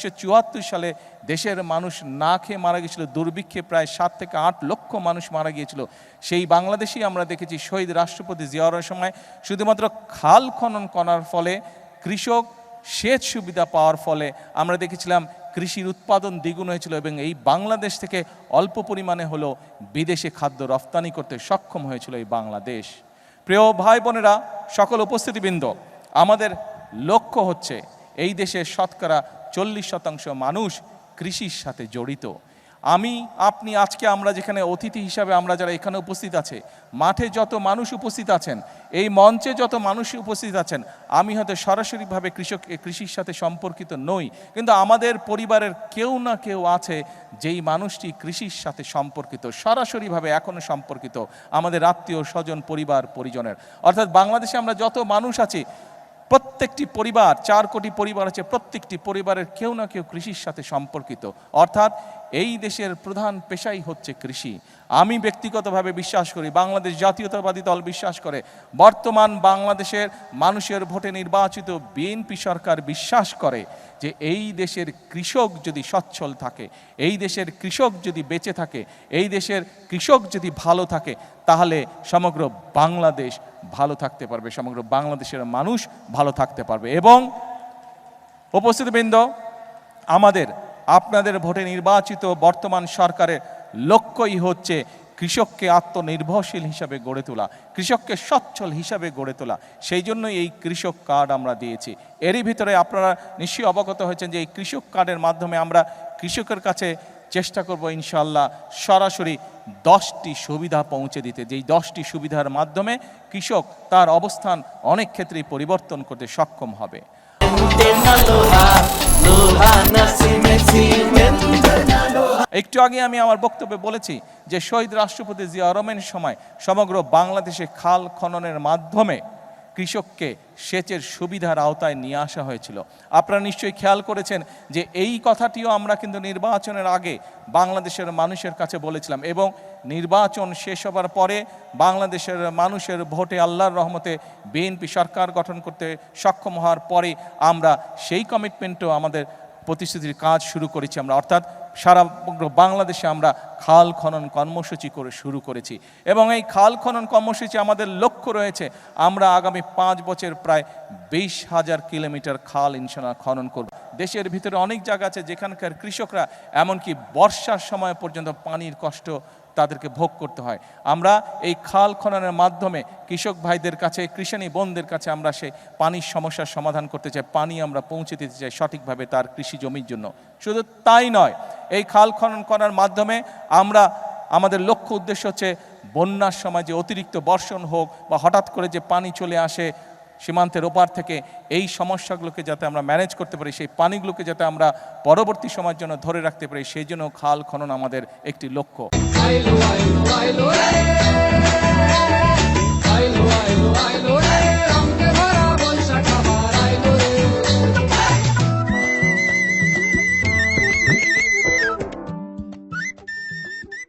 1974 সালে দেশের মানুষ না খেয়ে মারা গিয়েছিল, দুর্ভিক্ষে প্রায় 7 থেকে 8 লক্ষ মানুষ মারা গিয়েছিল। সেই বাংলাদেশেই আমরা দেখেছি শহীদ রাষ্ট্রপতি জিয়াউর সময় শুধুমাত্র খাল খনন করার ফলে, কৃষক সেচ সুবিধা পাওয়ার ফলে আমরা দেখেছিলাম কৃষির উৎপাদন দ্বিগুণ হয়েছিল এবং এই বাংলাদেশ থেকে অল্প পরিমাণে হলেও বিদেশে খাদ্য রপ্তানি করতে সক্ষম হয়েছিল এই বাংলাদেশ। প্রিয় ভাই বোনেরা, সকল উপস্থিতিবৃন্দ, আমাদের লক্ষ্য হচ্ছে এই দেশের শতকরা 40% মানুষ কৃষির সাথে জড়িত। আমি আপনি আজকে আমরা যেখানে অতিথি হিসাবে আমরা যারা এখানে উপস্থিত আছে, মাঠে যত মানুষ উপস্থিত আছেন, এই মঞ্চে যত মানুষ উপস্থিত আছেন, আমি হয়তো সরাসরিভাবে কৃষির সাথে সম্পর্কিত নই, কিন্তু আমাদের পরিবারের কেউ না কেউ আছে যেই মানুষটি কৃষির সাথে সম্পর্কিত, সরাসরিভাবে এখনও সম্পর্কিত, আমাদের আত্মীয় স্বজন পরিবার পরিজনের। অর্থাৎ বাংলাদেশে আমরা যত মানুষ আছি, প্রত্যেকটি পরিবার, 4 কোটি পরিবার আছে, প্রত্যেকটি পরিবারের কেউ না কেউ কৃষির সাথে সম্পর্কিত। অর্থাৎ এই দেশের প্রধান পেশাই হচ্ছে কৃষি। আমি ব্যক্তিগতভাবে বিশ্বাস করি, বাংলাদেশ জাতীয়তাবাদী দল বিশ্বাস করে, বর্তমান বাংলাদেশের মানুষের ভোটে নির্বাচিত বিএনপি সরকার বিশ্বাস করে যে এই দেশের কৃষক যদি সচ্ছল থাকে, এই দেশের কৃষক যদি বেঁচে থাকে, এই দেশের কৃষক যদি ভালো থাকে, তাহলে সমগ্র বাংলাদেশ ভালো থাকতে পারবে, সমগ্র বাংলাদেশের মানুষ ভালো থাকতে পারবে। এবং উপস্থিতবৃন্দ, আমাদের আপনাদের ভোটে নির্বাচিত বর্তমান সরকারের লক্ষ্যই হচ্ছে কৃষককে আত্মনির্ভরশীল হিসাবে গড়ে তোলা, কৃষককে সচ্ছল হিসাবে গড়ে তোলা। সেই জন্যই এই কৃষক কার্ড আমরা দিয়েছি। এরই ভিতরে আপনারা নিশ্চয়ই অবগত হয়েছেন যে এই কৃষক কার্ডের মাধ্যমে আমরা কৃষকের কাছে চেষ্টা করব ইনশাআল্লাহ সরাসরি 10টি সুবিধা পৌঁছে দিতে, যেই 10টি সুবিধার মাধ্যমে কৃষক তার অবস্থান অনেক ক্ষেত্রেই পরিবর্তন করতে সক্ষম হবে। একটু আগে আমি আমার বক্তব্যে বলেছি যে শহীদ রাষ্ট্রপতি জিয়াউর রহমানের সময় সমগ্র বাংলাদেশে খাল খননের মাধ্যমে কৃষককে সেচের সুবিধার আওতায় নিয়ে আসা হয়েছিল। আপনারা নিশ্চয়ই খেয়াল করেছেন যে এই কথাটিও আমরা কিন্তু নির্বাচনের আগে বাংলাদেশের মানুষের কাছে বলেছিলাম, এবং নির্বাচন শেষ হবার পরে বাংলাদেশের মানুষের ভোটে আল্লাহর রহমতে বিএনপি সরকার গঠন করতে সক্ষম হওয়ার পরে আমরা সেই কমিটমেন্টও আমাদের প্রতিশ্রুতির কাজ শুরু করেছি আমরা, অর্থাৎ সারা বাংলাদেশে আমরা খাল খনন কর্মসূচি করে শুরু করেছি। এবং এই খাল খনন কর্মসূচি আমাদের লক্ষ্য রয়েছে আমরা আগামী 5 বছর প্রায় 20,000 কিলোমিটার খাল ইনশাআল্লাহ খনন করব। দেশের ভিতরে অনেক জায়গা আছে যেখানকার কৃষকরা এমনকি বর্ষার সময় পর্যন্ত পানির কষ্ট তাদেরকে ভোগ করতে হয়। আমরা এই খাল খননের মাধ্যমে কৃষক ভাইদের কাছে, কৃষানী বোনদের কাছে আমরা সেই পানির সমস্যার সমাধান করতে চাই, পানি আমরা পৌঁছে দিতে চাই সঠিকভাবে তার কৃষি জমির জন্য। শুধু তাই নয়, এই খাল খনন করার মাধ্যমে আমরা আমাদের লক্ষ্য উদ্দেশ্য হচ্ছে বন্যার সময় যে অতিরিক্ত বর্ষণ হোক বা হঠাৎ করে যে পানি চলে আসে সীমান্তের ওপার থেকে, এই সমস্যাগুলোকে যাতে আমরা ম্যানেজ করতে পারি, সেই পানিগুলোকে যাতে আমরা পরবর্তী সময়ের জন্য ধরে রাখতে পারি, সেই জন্য খাল খনন আমাদের একটি লক্ষ্য।